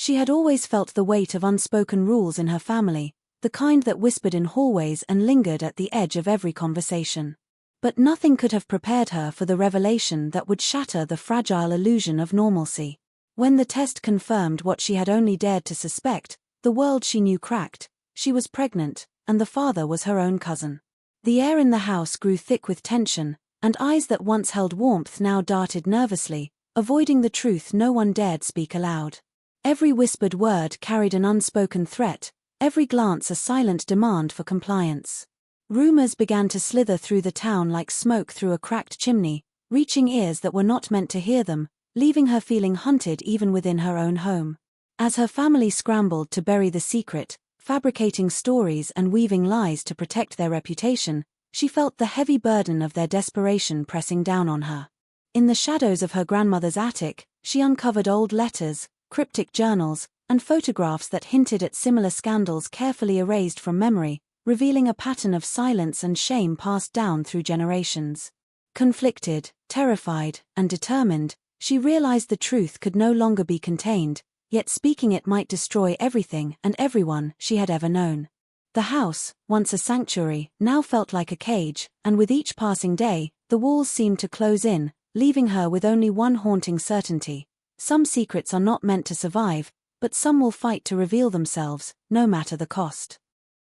She had always felt the weight of unspoken rules in her family, the kind that whispered in hallways and lingered at the edge of every conversation. But nothing could have prepared her for the revelation that would shatter the fragile illusion of normalcy. When the test confirmed what she had only dared to suspect, the world she knew cracked. She was pregnant, and the father was her own cousin. The air in the house grew thick with tension, and eyes that once held warmth now darted nervously, avoiding the truth no one dared speak aloud. Every whispered word carried an unspoken threat, every glance a silent demand for compliance. Rumors began to slither through the town like smoke through a cracked chimney, reaching ears that were not meant to hear them, leaving her feeling hunted even within her own home. As her family scrambled to bury the secret, fabricating stories and weaving lies to protect their reputation, she felt the heavy burden of their desperation pressing down on her. In the shadows of her grandmother's attic, she uncovered old letters, cryptic journals, and photographs that hinted at similar scandals carefully erased from memory, revealing a pattern of silence and shame passed down through generations. Conflicted, terrified, and determined, she realized the truth could no longer be contained, yet speaking it might destroy everything and everyone she had ever known. The house, once a sanctuary, now felt like a cage, and with each passing day, the walls seemed to close in, leaving her with only one haunting certainty: some secrets are not meant to survive, but some will fight to reveal themselves, no matter the cost.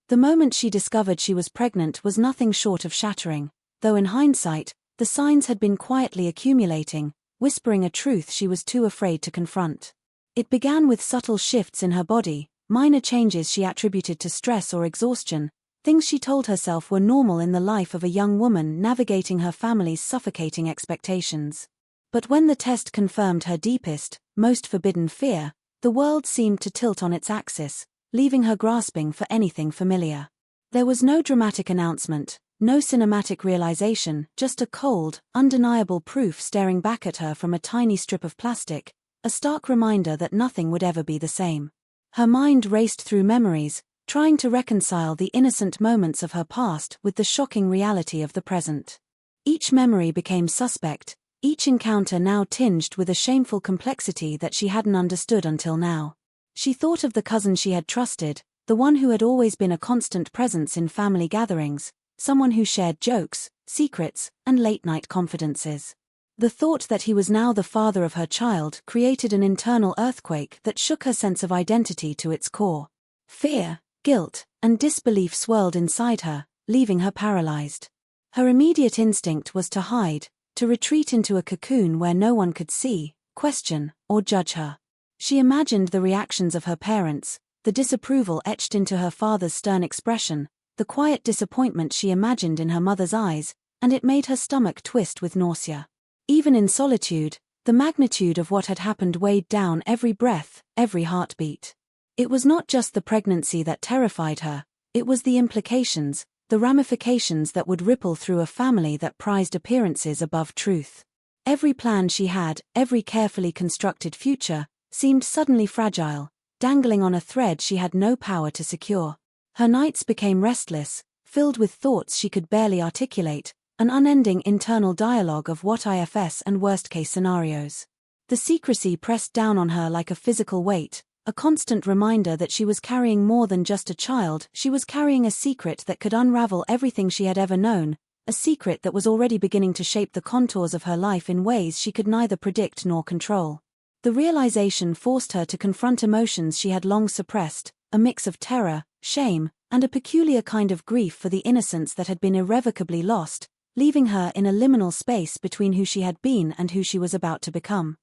The moment she discovered she was pregnant was nothing short of shattering, though in hindsight, the signs had been quietly accumulating, whispering a truth she was too afraid to confront. It began with subtle shifts in her body, minor changes she attributed to stress or exhaustion, things she told herself were normal in the life of a young woman navigating her family's suffocating expectations. But when the test confirmed her deepest, most forbidden fear, the world seemed to tilt on its axis, leaving her grasping for anything familiar. There was no dramatic announcement, no cinematic realization, just a cold, undeniable proof staring back at her from a tiny strip of plastic, a stark reminder that nothing would ever be the same. Her mind raced through memories, trying to reconcile the innocent moments of her past with the shocking reality of the present. Each memory became suspect, each encounter now tinged with a shameful complexity that she hadn't understood until now. She thought of the cousin she had trusted, the one who had always been a constant presence in family gatherings, someone who shared jokes, secrets, and late-night confidences. The thought that he was now the father of her child created an internal earthquake that shook her sense of identity to its core. Fear, guilt, and disbelief swirled inside her, leaving her paralyzed. Her immediate instinct was to hide, to retreat into a cocoon where no one could see, question, or judge her. She imagined the reactions of her parents, the disapproval etched into her father's stern expression, the quiet disappointment she imagined in her mother's eyes, and it made her stomach twist with nausea. Even in solitude, the magnitude of what had happened weighed down every breath, every heartbeat. It was not just the pregnancy that terrified her, it was the implications, the ramifications that would ripple through a family that prized appearances above truth. Every plan she had, every carefully constructed future, seemed suddenly fragile, dangling on a thread she had no power to secure. Her nights became restless, filled with thoughts she could barely articulate, an unending internal dialogue of what-ifs and worst-case scenarios. The secrecy pressed down on her like a physical weight, a constant reminder that she was carrying more than just a child. She was carrying a secret that could unravel everything she had ever known, a secret that was already beginning to shape the contours of her life in ways she could neither predict nor control. The realization forced her to confront emotions she had long suppressed, a mix of terror, shame, and a peculiar kind of grief for the innocence that had been irrevocably lost, leaving her in a liminal space between who she had been and who she was about to become.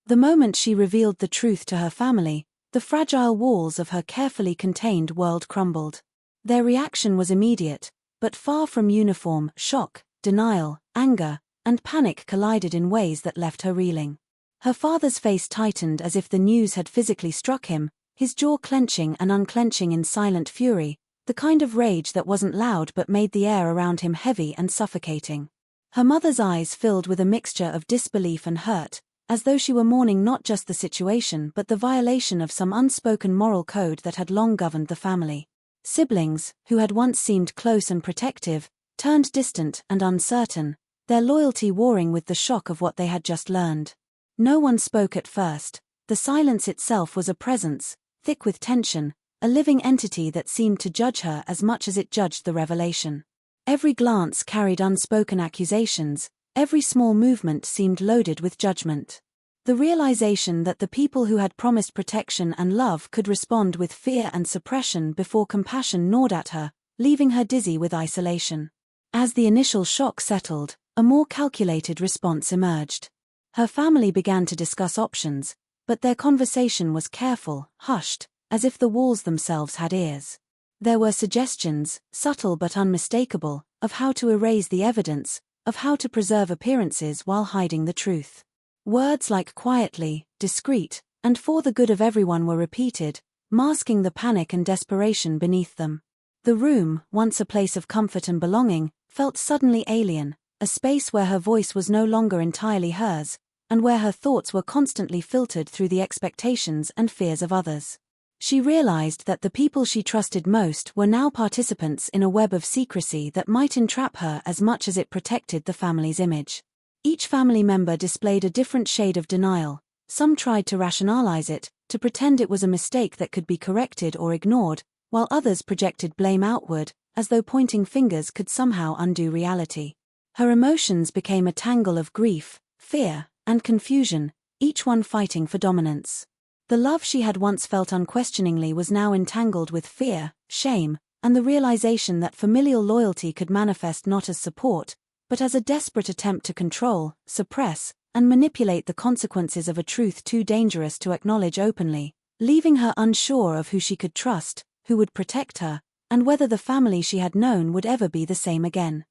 The moment she revealed the truth to her family, the fragile walls of her carefully contained world crumbled. Their reaction was immediate, but far from uniform. Shock, denial, anger, and panic collided in ways that left her reeling. Her father's face tightened as if the news had physically struck him, his jaw clenching and unclenching in silent fury, the kind of rage that wasn't loud but made the air around him heavy and suffocating. Her mother's eyes filled with a mixture of disbelief and hurt, as though she were mourning not just the situation but the violation of some unspoken moral code that had long governed the family. Siblings, who had once seemed close and protective, turned distant and uncertain, their loyalty warring with the shock of what they had just learned. No one spoke at first, The silence itself was a presence, thick with tension, a living entity that seemed to judge her as much as it judged the revelation. Every glance carried unspoken accusations, every small movement seemed loaded with judgment. The realization that the people who had promised protection and love could respond with fear and suppression before compassion gnawed at her, leaving her dizzy with isolation. As the initial shock settled, a more calculated response emerged. Her family began to discuss options, but their conversation was careful, hushed, as if the walls themselves had ears. There were suggestions, subtle but unmistakable, of how to erase the evidence, of how to preserve appearances while hiding the truth. Words like quietly, discreet, and for the good of everyone were repeated, masking the panic and desperation beneath them. The room, once a place of comfort and belonging, felt suddenly alien, a space where her voice was no longer entirely hers, and where her thoughts were constantly filtered through the expectations and fears of others. She realized that the people she trusted most were now participants in a web of secrecy that might entrap her as much as it protected the family's image. Each family member displayed a different shade of denial. Some tried to rationalize it, to pretend it was a mistake that could be corrected or ignored, while others projected blame outward, as though pointing fingers could somehow undo reality. Her emotions became a tangle of grief, fear, and confusion, each one fighting for dominance. The love she had once felt unquestioningly was now entangled with fear, shame, and the realization that familial loyalty could manifest not as support, but as a desperate attempt to control, suppress, and manipulate the consequences of a truth too dangerous to acknowledge openly, leaving her unsure of who she could trust, who would protect her, and whether the family she had known would ever be the same again.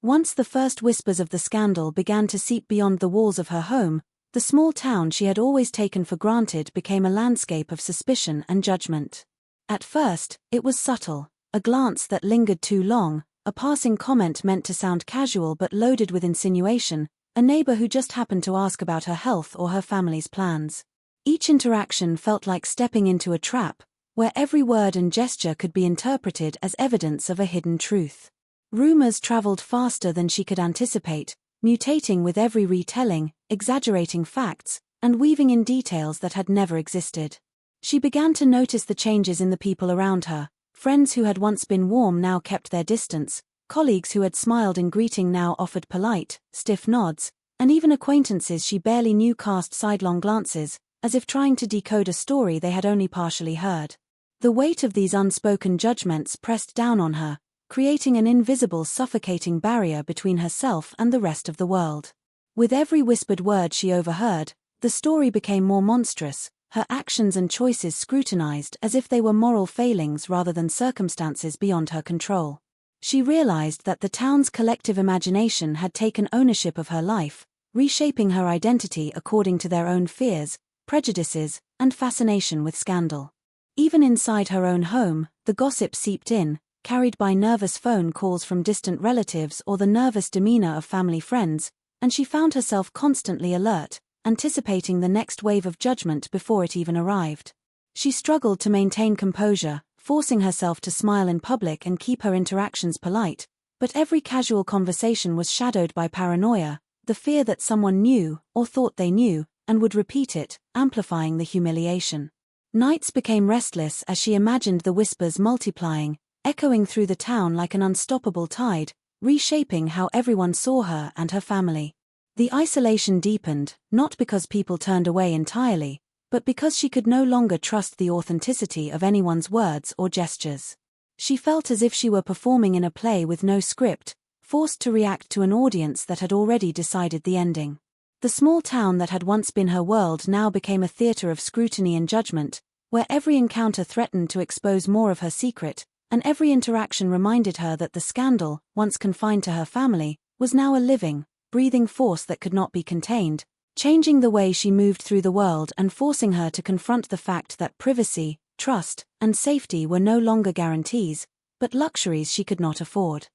Once the first whispers of the scandal began to seep beyond the walls of her home, the small town she had always taken for granted became a landscape of suspicion and judgment. At first, it was subtle, a glance that lingered too long, a passing comment meant to sound casual but loaded with insinuation, a neighbor who just happened to ask about her health or her family's plans. Each interaction felt like stepping into a trap, where every word and gesture could be interpreted as evidence of a hidden truth. Rumors traveled faster than she could anticipate, mutating with every retelling, exaggerating facts, and weaving in details that had never existed. She began to notice the changes in the people around her. Friends who had once been warm now kept their distance, colleagues who had smiled in greeting now offered polite, stiff nods, and even acquaintances she barely knew cast sidelong glances, as if trying to decode a story they had only partially heard. The weight of these unspoken judgments pressed down on her, creating an invisible suffocating barrier between herself and the rest of the world. With every whispered word she overheard, the story became more monstrous, her actions and choices scrutinized as if they were moral failings rather than circumstances beyond her control. She realized that the town's collective imagination had taken ownership of her life, reshaping her identity according to their own fears, prejudices, and fascination with scandal. Even inside her own home, the gossip seeped in, carried by nervous phone calls from distant relatives or the nervous demeanor of family friends, and she found herself constantly alert, anticipating the next wave of judgment before it even arrived. She struggled to maintain composure, forcing herself to smile in public and keep her interactions polite, but every casual conversation was shadowed by paranoia, the fear that someone knew, or thought they knew, and would repeat it, amplifying the humiliation. Nights became restless as she imagined the whispers multiplying, echoing through the town like an unstoppable tide, reshaping how everyone saw her and her family. The isolation deepened, not because people turned away entirely, but because she could no longer trust the authenticity of anyone's words or gestures. She felt as if she were performing in a play with no script, forced to react to an audience that had already decided the ending. The small town that had once been her world now became a theater of scrutiny and judgment, where every encounter threatened to expose more of her secret, and every interaction reminded her that the scandal, once confined to her family, was now a living, breathing force that could not be contained, changing the way she moved through the world and forcing her to confront the fact that privacy, trust, and safety were no longer guarantees, but luxuries she could not afford.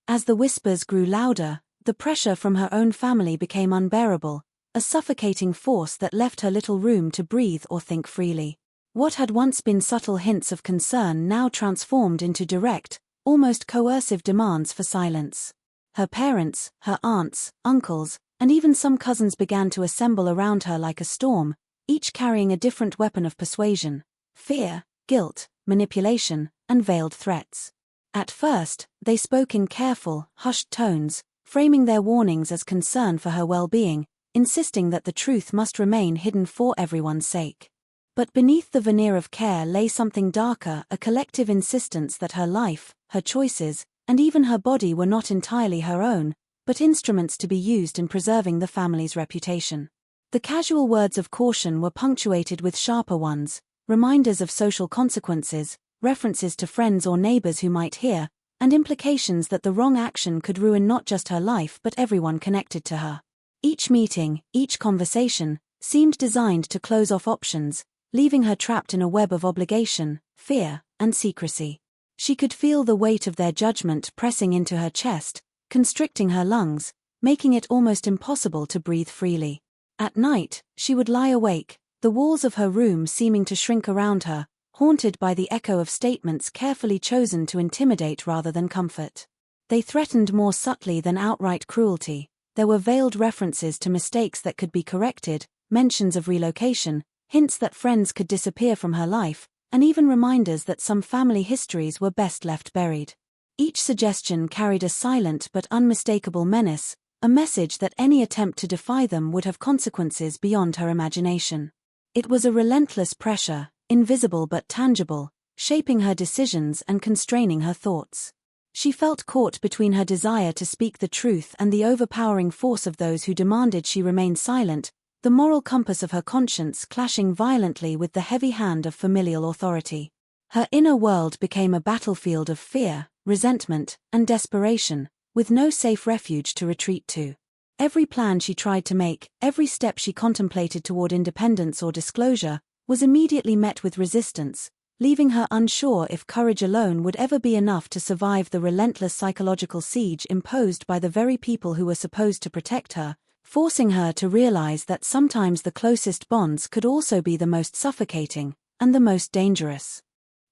As the whispers grew louder, the pressure from her own family became unbearable, a suffocating force that left her little room to breathe or think freely. What had once been subtle hints of concern now transformed into direct, almost coercive demands for silence. Her parents, her aunts, uncles, and even some cousins began to assemble around her like a storm, each carrying a different weapon of persuasion: fear, guilt, manipulation, and veiled threats. At first, they spoke in careful, hushed tones, framing their warnings as concern for her well-being, insisting that the truth must remain hidden for everyone's sake. But beneath the veneer of care lay something darker, a collective insistence that her life, her choices, and even her body were not entirely her own, but instruments to be used in preserving the family's reputation. The casual words of caution were punctuated with sharper ones, reminders of social consequences, references to friends or neighbors who might hear, and implications that the wrong action could ruin not just her life but everyone connected to her. Each meeting, each conversation, seemed designed to close off options, leaving her trapped in a web of obligation, fear, and secrecy. She could feel the weight of their judgment pressing into her chest, constricting her lungs, making it almost impossible to breathe freely. At night, she would lie awake, the walls of her room seeming to shrink around her, haunted by the echo of statements carefully chosen to intimidate rather than comfort. They threatened more subtly than outright cruelty. There were veiled references to mistakes that could be corrected, mentions of relocation, hints that friends could disappear from her life, and even reminders that some family histories were best left buried. Each suggestion carried a silent but unmistakable menace, a message that any attempt to defy them would have consequences beyond her imagination. It was a relentless pressure, invisible but tangible, shaping her decisions and constraining her thoughts. She felt caught between her desire to speak the truth and the overpowering force of those who demanded she remain silent, the moral compass of her conscience clashing violently with the heavy hand of familial authority. Her inner world became a battlefield of fear, resentment, and desperation, with no safe refuge to retreat to. Every plan she tried to make, every step she contemplated toward independence or disclosure, was immediately met with resistance, leaving her unsure if courage alone would ever be enough to survive the relentless psychological siege imposed by the very people who were supposed to protect her, forcing her to realize that sometimes the closest bonds could also be the most suffocating, and the most dangerous.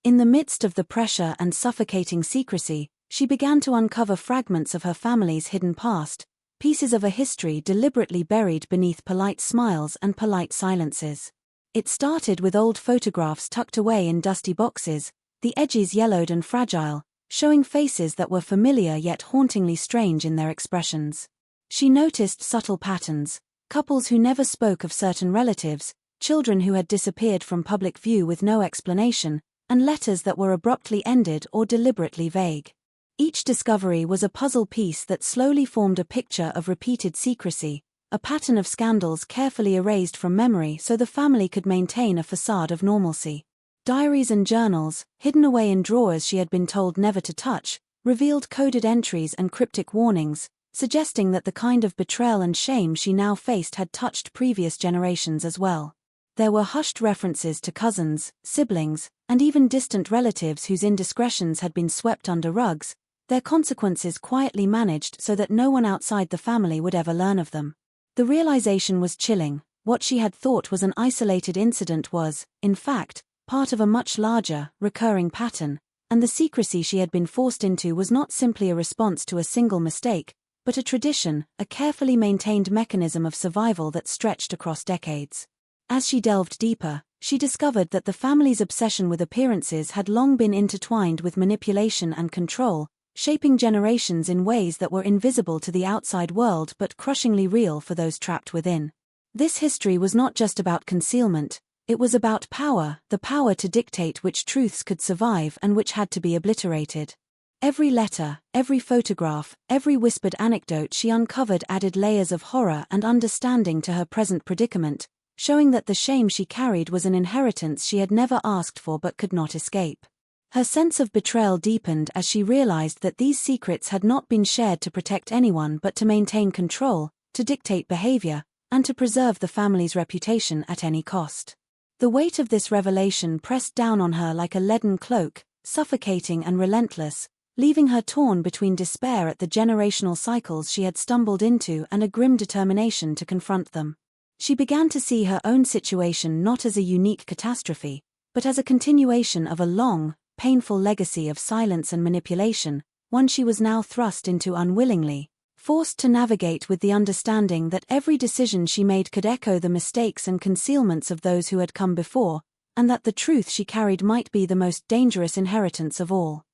In the midst of the pressure and suffocating secrecy, she began to uncover fragments of her family's hidden past, pieces of a history deliberately buried beneath polite smiles and polite silences. It started with old photographs tucked away in dusty boxes, the edges yellowed and fragile, showing faces that were familiar yet hauntingly strange in their expressions. She noticed subtle patterns: couples who never spoke of certain relatives, children who had disappeared from public view with no explanation, and letters that were abruptly ended or deliberately vague. Each discovery was a puzzle piece that slowly formed a picture of repeated secrecy, a pattern of scandals carefully erased from memory so the family could maintain a facade of normalcy. Diaries and journals, hidden away in drawers she had been told never to touch, revealed coded entries and cryptic warnings, suggesting that the kind of betrayal and shame she now faced had touched previous generations as well. There were hushed references to cousins, siblings, and even distant relatives whose indiscretions had been swept under rugs, their consequences quietly managed so that no one outside the family would ever learn of them. The realization was chilling. What she had thought was an isolated incident was, in fact, part of a much larger, recurring pattern, and the secrecy she had been forced into was not simply a response to a single mistake, but a tradition, a carefully maintained mechanism of survival that stretched across decades. As she delved deeper, she discovered that the family's obsession with appearances had long been intertwined with manipulation and control, shaping generations in ways that were invisible to the outside world but crushingly real for those trapped within. This history was not just about concealment, it was about power, the power to dictate which truths could survive and which had to be obliterated. Every letter, every photograph, every whispered anecdote she uncovered added layers of horror and understanding to her present predicament, showing that the shame she carried was an inheritance she had never asked for but could not escape. Her sense of betrayal deepened as she realized that these secrets had not been shared to protect anyone but to maintain control, to dictate behavior, and to preserve the family's reputation at any cost. The weight of this revelation pressed down on her like a leaden cloak, suffocating and relentless, leaving her torn between despair at the generational cycles she had stumbled into and a grim determination to confront them. She began to see her own situation not as a unique catastrophe, but as a continuation of a long, painful legacy of silence and manipulation, one she was now thrust into unwillingly, forced to navigate with the understanding that every decision she made could echo the mistakes and concealments of those who had come before, and that the truth she carried might be the most dangerous inheritance of all.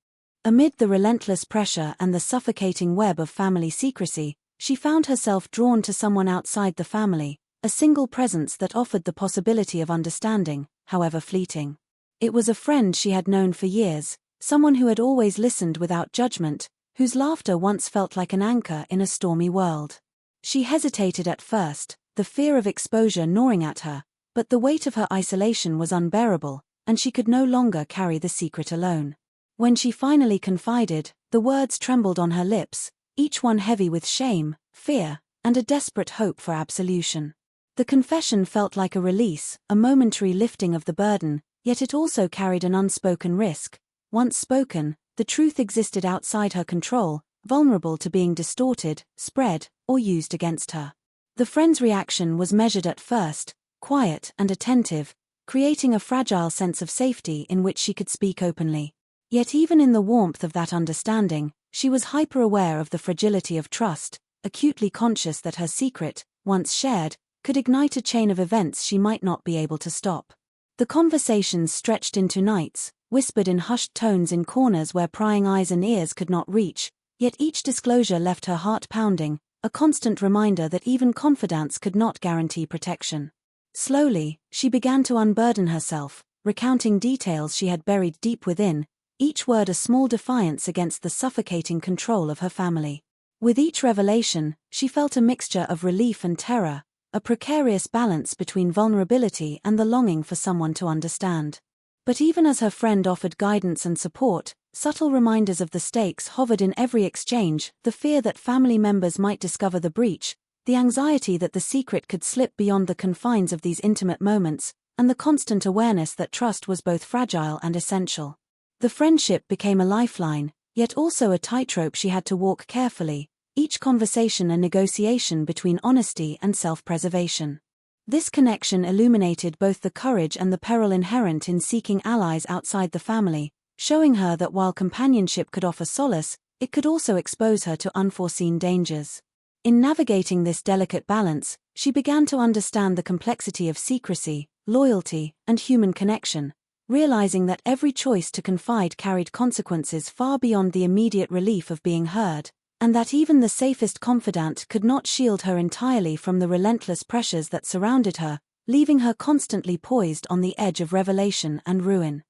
Amid the relentless pressure and the suffocating web of family secrecy, she found herself drawn to someone outside the family, a single presence that offered the possibility of understanding, however fleeting. It was a friend she had known for years, someone who had always listened without judgment, whose laughter once felt like an anchor in a stormy world. She hesitated at first, the fear of exposure gnawing at her, but the weight of her isolation was unbearable, and she could no longer carry the secret alone. When she finally confided, the words trembled on her lips, each one heavy with shame, fear, and a desperate hope for absolution. The confession felt like a release, a momentary lifting of the burden, yet it also carried an unspoken risk. Once spoken, the truth existed outside her control, vulnerable to being distorted, spread, or used against her. The friend's reaction was measured at first, quiet and attentive, creating a fragile sense of safety in which she could speak openly. Yet even in the warmth of that understanding, she was hyper-aware of the fragility of trust, acutely conscious that her secret, once shared, could ignite a chain of events she might not be able to stop. The conversations stretched into nights, whispered in hushed tones in corners where prying eyes and ears could not reach, yet each disclosure left her heart pounding, a constant reminder that even confidants could not guarantee protection. Slowly, she began to unburden herself, recounting details she had buried deep within, each word a small defiance against the suffocating control of her family. With each revelation, she felt a mixture of relief and terror, a precarious balance between vulnerability and the longing for someone to understand. But even as her friend offered guidance and support, subtle reminders of the stakes hovered in every exchange, the fear that family members might discover the breach, the anxiety that the secret could slip beyond the confines of these intimate moments, and the constant awareness that trust was both fragile and essential. The friendship became a lifeline, yet also a tightrope she had to walk carefully, each conversation a negotiation between honesty and self-preservation. This connection illuminated both the courage and the peril inherent in seeking allies outside the family, showing her that while companionship could offer solace, it could also expose her to unforeseen dangers. In navigating this delicate balance, she began to understand the complexity of secrecy, loyalty, and human connection, realizing that every choice to confide carried consequences far beyond the immediate relief of being heard, and that even the safest confidant could not shield her entirely from the relentless pressures that surrounded her, leaving her constantly poised on the edge of revelation and ruin.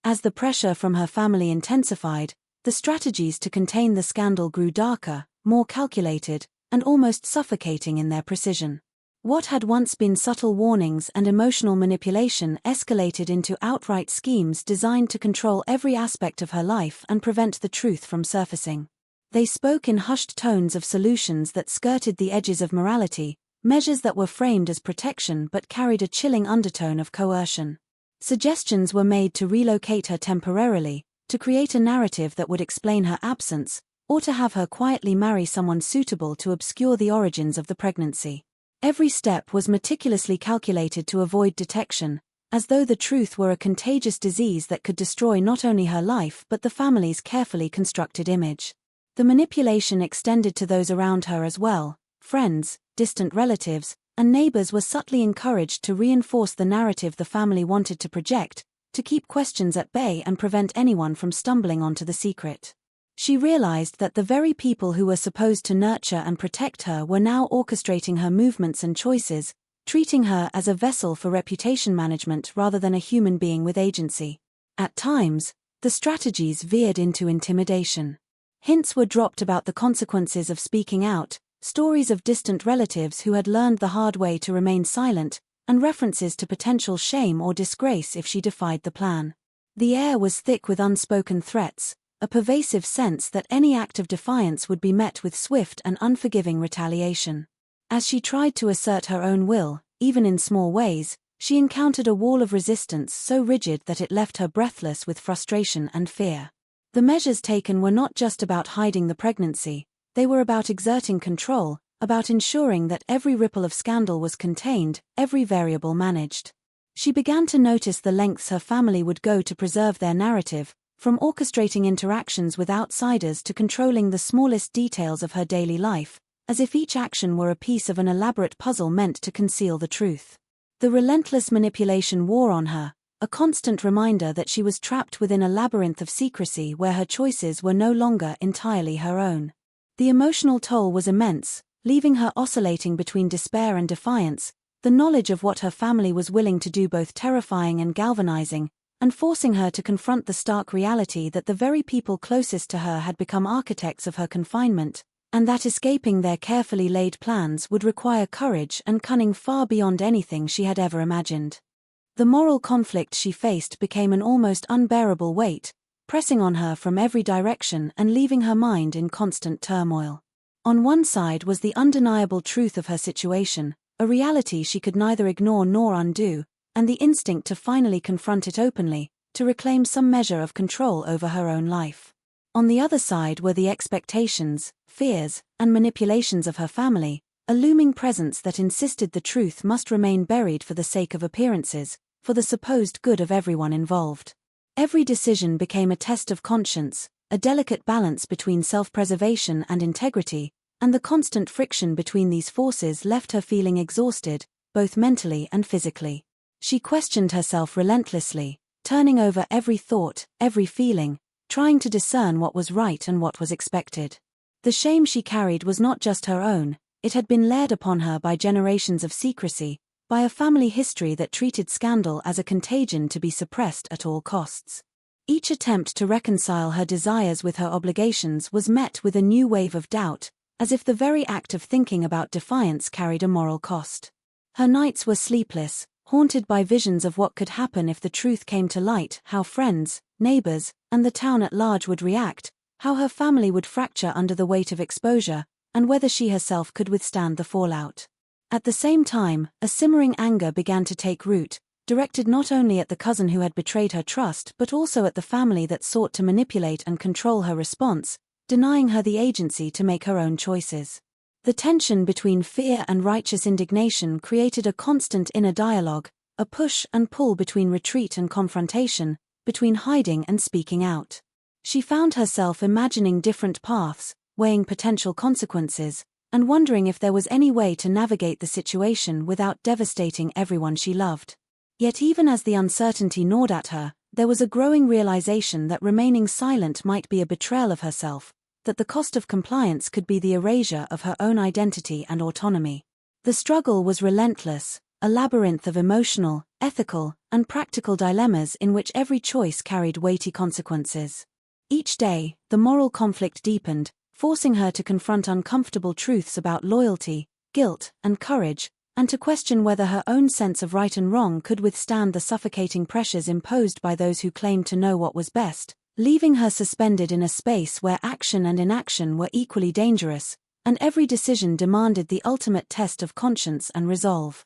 As the pressure from her family intensified, the strategies to contain the scandal grew darker, more calculated, and almost suffocating in their precision. What had once been subtle warnings and emotional manipulation escalated into outright schemes designed to control every aspect of her life and prevent the truth from surfacing. They spoke in hushed tones of solutions that skirted the edges of morality, measures that were framed as protection but carried a chilling undertone of coercion. Suggestions were made to relocate her temporarily, to create a narrative that would explain her absence, or to have her quietly marry someone suitable to obscure the origins of the pregnancy. Every step was meticulously calculated to avoid detection, as though the truth were a contagious disease that could destroy not only her life but the family's carefully constructed image. The manipulation extended to those around her as well. Friends, distant relatives, and neighbors were subtly encouraged to reinforce the narrative the family wanted to project, to keep questions at bay and prevent anyone from stumbling onto the secret. She realized that the very people who were supposed to nurture and protect her were now orchestrating her movements and choices, treating her as a vessel for reputation management rather than a human being with agency. At times, the strategies veered into intimidation. Hints were dropped about the consequences of speaking out, stories of distant relatives who had learned the hard way to remain silent, and references to potential shame or disgrace if she defied the plan. The air was thick with unspoken threats, a pervasive sense that any act of defiance would be met with swift and unforgiving retaliation. As she tried to assert her own will, even in small ways, she encountered a wall of resistance so rigid that it left her breathless with frustration and fear. The measures taken were not just about hiding the pregnancy, they were about exerting control, about ensuring that every ripple of scandal was contained, every variable managed. She began to notice the lengths her family would go to preserve their narrative, from orchestrating interactions with outsiders to controlling the smallest details of her daily life, as if each action were a piece of an elaborate puzzle meant to conceal the truth. The relentless manipulation wore on her, a constant reminder that she was trapped within a labyrinth of secrecy where her choices were no longer entirely her own. The emotional toll was immense, leaving her oscillating between despair and defiance, the knowledge of what her family was willing to do both terrifying and galvanizing, and forcing her to confront the stark reality that the very people closest to her had become architects of her confinement, and that escaping their carefully laid plans would require courage and cunning far beyond anything she had ever imagined. The moral conflict she faced became an almost unbearable weight, pressing on her from every direction and leaving her mind in constant turmoil. On one side was the undeniable truth of her situation, a reality she could neither ignore nor undo, and the instinct to finally confront it openly, to reclaim some measure of control over her own life. On the other side were the expectations, fears, and manipulations of her family, a looming presence that insisted the truth must remain buried for the sake of appearances, for the supposed good of everyone involved. Every decision became a test of conscience, a delicate balance between self-preservation and integrity, and the constant friction between these forces left her feeling exhausted, both mentally and physically. She questioned herself relentlessly, turning over every thought, every feeling, trying to discern what was right and what was expected. The shame she carried was not just her own, it had been layered upon her by generations of secrecy, by a family history that treated scandal as a contagion to be suppressed at all costs. Each attempt to reconcile her desires with her obligations was met with a new wave of doubt, as if the very act of thinking about defiance carried a moral cost. Her nights were sleepless, haunted by visions of what could happen if the truth came to light, how friends, neighbors, and the town at large would react, how her family would fracture under the weight of exposure, and whether she herself could withstand the fallout. At the same time, a simmering anger began to take root, directed not only at the cousin who had betrayed her trust but also at the family that sought to manipulate and control her response, denying her the agency to make her own choices. The tension between fear and righteous indignation created a constant inner dialogue, a push and pull between retreat and confrontation, between hiding and speaking out. She found herself imagining different paths, weighing potential consequences, and wondering if there was any way to navigate the situation without devastating everyone she loved. Yet even as the uncertainty gnawed at her, there was a growing realization that remaining silent might be a betrayal of herself, that the cost of compliance could be the erasure of her own identity and autonomy. The struggle was relentless, a labyrinth of emotional, ethical, and practical dilemmas in which every choice carried weighty consequences. Each day, the moral conflict deepened, forcing her to confront uncomfortable truths about loyalty, guilt, and courage, and to question whether her own sense of right and wrong could withstand the suffocating pressures imposed by those who claimed to know what was best, leaving her suspended in a space where action and inaction were equally dangerous, and every decision demanded the ultimate test of conscience and resolve.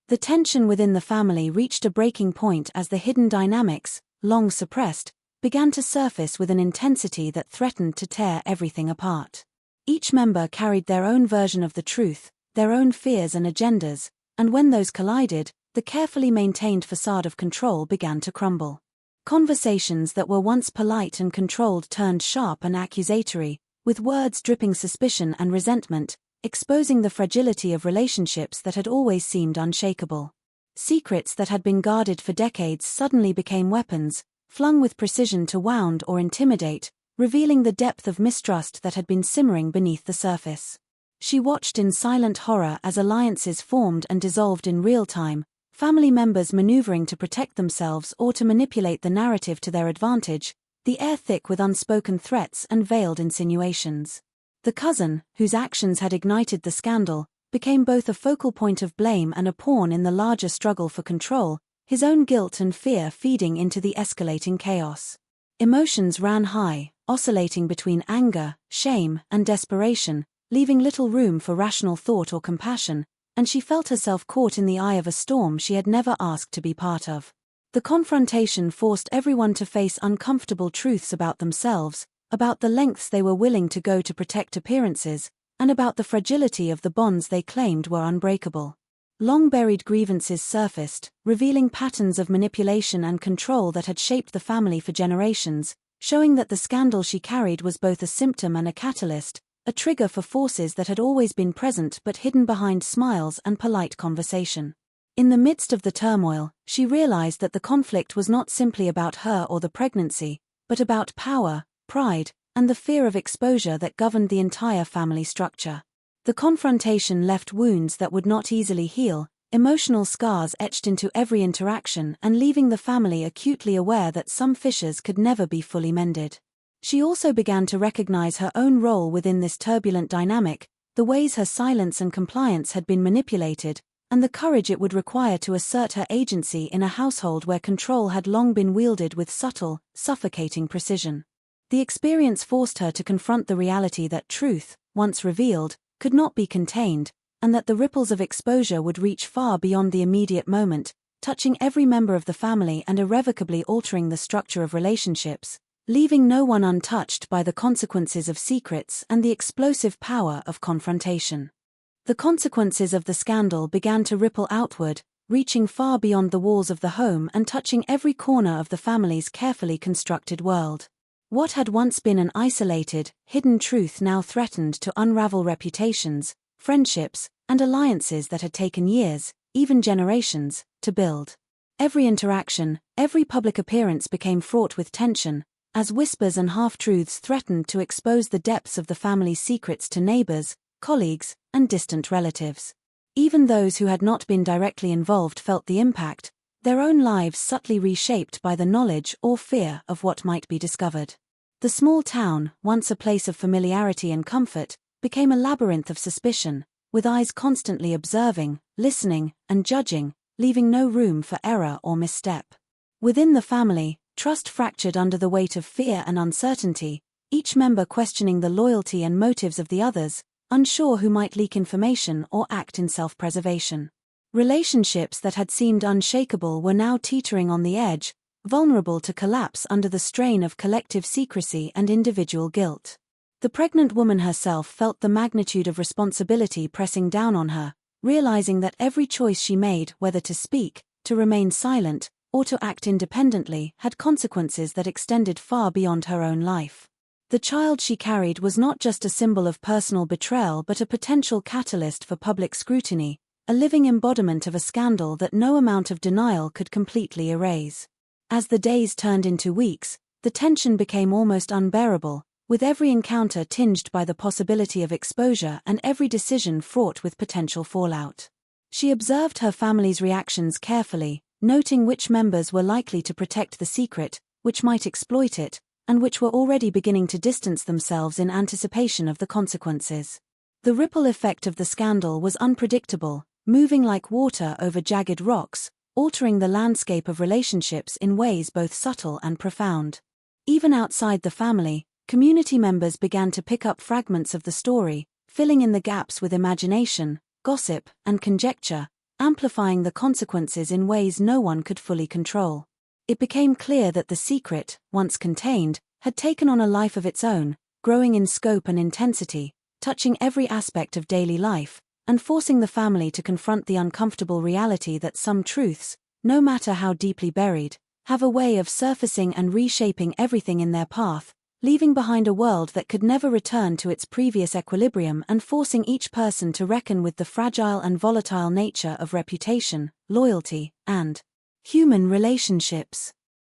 The tension within the family reached a breaking point as the hidden dynamics, long suppressed, began to surface with an intensity that threatened to tear everything apart. Each member carried their own version of the truth, their own fears and agendas, and when those collided, the carefully maintained facade of control began to crumble. Conversations that were once polite and controlled turned sharp and accusatory, with words dripping suspicion and resentment, exposing the fragility of relationships that had always seemed unshakable. Secrets that had been guarded for decades suddenly became weapons, flung with precision to wound or intimidate, revealing the depth of mistrust that had been simmering beneath the surface. She watched in silent horror as alliances formed and dissolved in real time, family members maneuvering to protect themselves or to manipulate the narrative to their advantage, the air thick with unspoken threats and veiled insinuations. The cousin, whose actions had ignited the scandal, became both a focal point of blame and a pawn in the larger struggle for control, his own guilt and fear feeding into the escalating chaos. Emotions ran high, oscillating between anger, shame, and desperation, leaving little room for rational thought or compassion, and she felt herself caught in the eye of a storm she had never asked to be part of. The confrontation forced everyone to face uncomfortable truths about themselves, about the lengths they were willing to go to protect appearances, and about the fragility of the bonds they claimed were unbreakable. Long-buried grievances surfaced, revealing patterns of manipulation and control that had shaped the family for generations, showing that the scandal she carried was both a symptom and a catalyst, a trigger for forces that had always been present but hidden behind smiles and polite conversation. In the midst of the turmoil, she realized that the conflict was not simply about her or the pregnancy, but about power, pride, and the fear of exposure that governed the entire family structure. The confrontation left wounds that would not easily heal, emotional scars etched into every interaction and leaving the family acutely aware that some fissures could never be fully mended. She also began to recognize her own role within this turbulent dynamic, the ways her silence and compliance had been manipulated, and the courage it would require to assert her agency in a household where control had long been wielded with subtle, suffocating precision. The experience forced her to confront the reality that truth, once revealed, could not be contained, and that the ripples of exposure would reach far beyond the immediate moment, touching every member of the family and irrevocably altering the structure of relationships, leaving no one untouched by the consequences of secrets and the explosive power of confrontation. The consequences of the scandal began to ripple outward, reaching far beyond the walls of the home and touching every corner of the family's carefully constructed world. What had once been an isolated, hidden truth now threatened to unravel reputations, friendships, and alliances that had taken years, even generations, to build. Every interaction, every public appearance became fraught with tension, as whispers and half-truths threatened to expose the depths of the family's secrets to neighbors, colleagues, and distant relatives. Even those who had not been directly involved felt the impact, their own lives subtly reshaped by the knowledge or fear of what might be discovered. The small town, once a place of familiarity and comfort, became a labyrinth of suspicion, with eyes constantly observing, listening, and judging, leaving no room for error or misstep. Within the family, trust fractured under the weight of fear and uncertainty, each member questioning the loyalty and motives of the others, unsure who might leak information or act in self-preservation. Relationships that had seemed unshakable were now teetering on the edge, vulnerable to collapse under the strain of collective secrecy and individual guilt. The pregnant woman herself felt the magnitude of responsibility pressing down on her, realizing that every choice she made, whether to speak, to remain silent, or to act independently, had consequences that extended far beyond her own life. The child she carried was not just a symbol of personal betrayal but a potential catalyst for public scrutiny, a living embodiment of a scandal that no amount of denial could completely erase. As the days turned into weeks, the tension became almost unbearable, with every encounter tinged by the possibility of exposure and every decision fraught with potential fallout. She observed her family's reactions carefully, noting which members were likely to protect the secret, which might exploit it, and which were already beginning to distance themselves in anticipation of the consequences. The ripple effect of the scandal was unpredictable, moving like water over jagged rocks, altering the landscape of relationships in ways both subtle and profound. Even outside the family, community members began to pick up fragments of the story, filling in the gaps with imagination, gossip, and conjecture, amplifying the consequences in ways no one could fully control. It became clear that the secret, once contained, had taken on a life of its own, growing in scope and intensity, touching every aspect of daily life, and forcing the family to confront the uncomfortable reality that some truths, no matter how deeply buried, have a way of surfacing and reshaping everything in their path, leaving behind a world that could never return to its previous equilibrium and forcing each person to reckon with the fragile and volatile nature of reputation, loyalty, and human relationships.